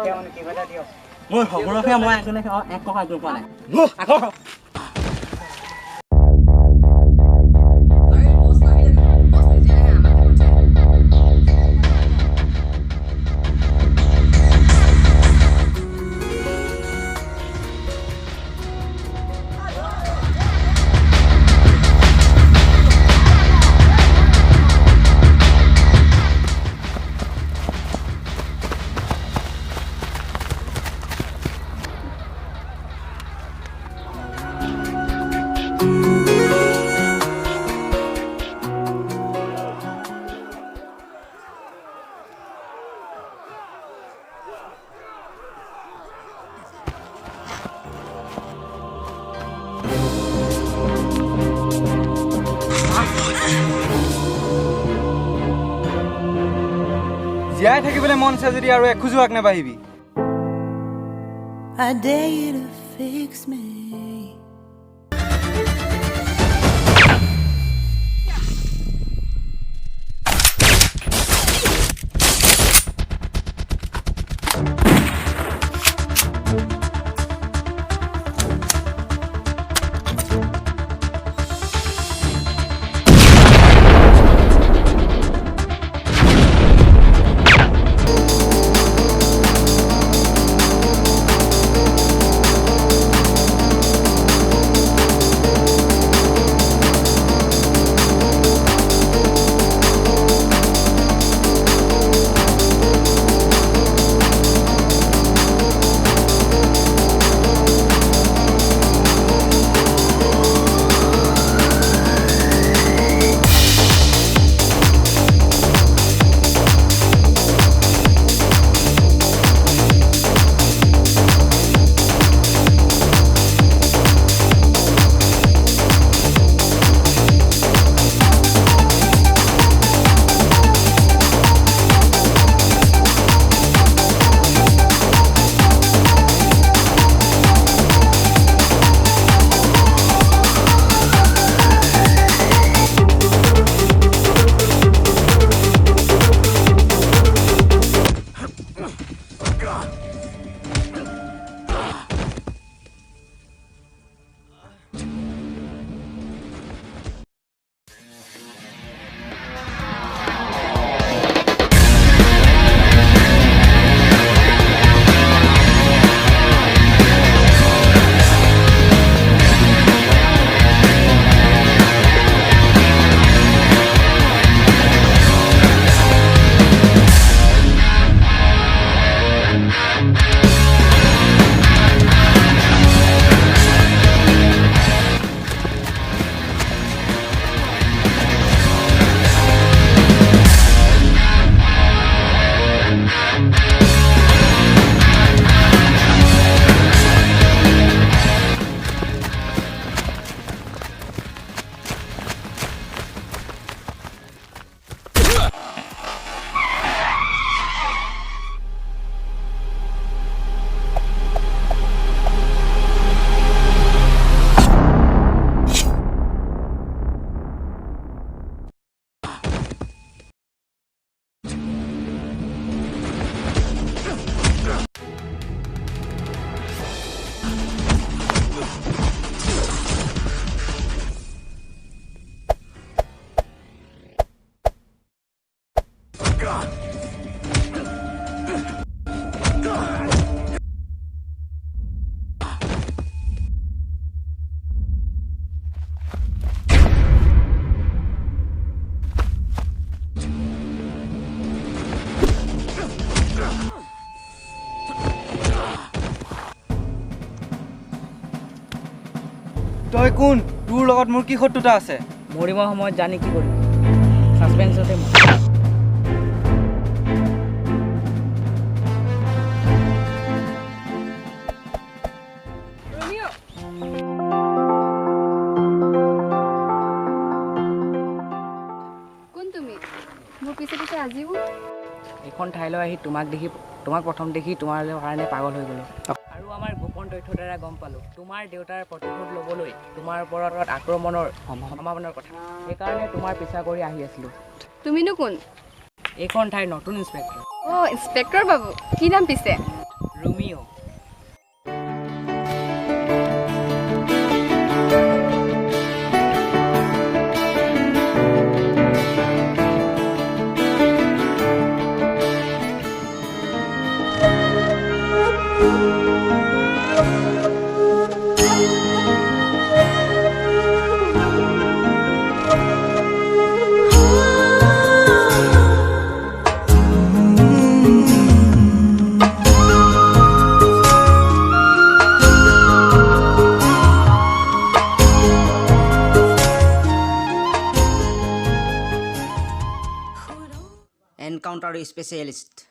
মোৰ সকলোকে মই এক টকা দিব পৰা নাই জীয়াই থাকিবলৈ মন আছে যদি আৰু এখোজো আগ নাবাঢ়িবি I dare you to fix me. তই কোন তোৰ লগত মোৰ কি শত্ৰুতা আছে মৰিমৰ সময়ত জানি কি কৰিম সাসপেন্সতে কোন তুমি মোৰ পিছে পিছে আজিও এখন ঠাইলৈ আহি তোমাক প্ৰথম দেখি তোমাৰ কাৰণে পাগল হৈ গ'লো আৰু আমাৰ গোপন তথ্যৰ দ্বাৰা গম পালোঁ তোমাৰ দেউতাৰ প্ৰতিশোধ ল'বলৈ তোমাৰ ওপৰত আক্ৰমণৰ সম্ভাৱনাৰ কথা সেইকাৰণে তোমাৰ পিছা কৰি আহি আছিলোঁ তুমিনো কোন এইখন ঠাইৰ নতুন ইন্সপেক্টৰ ইন্সপেক্টৰ বাবু কি নাম পিছে ৰোমিঅ'। Encounter specialist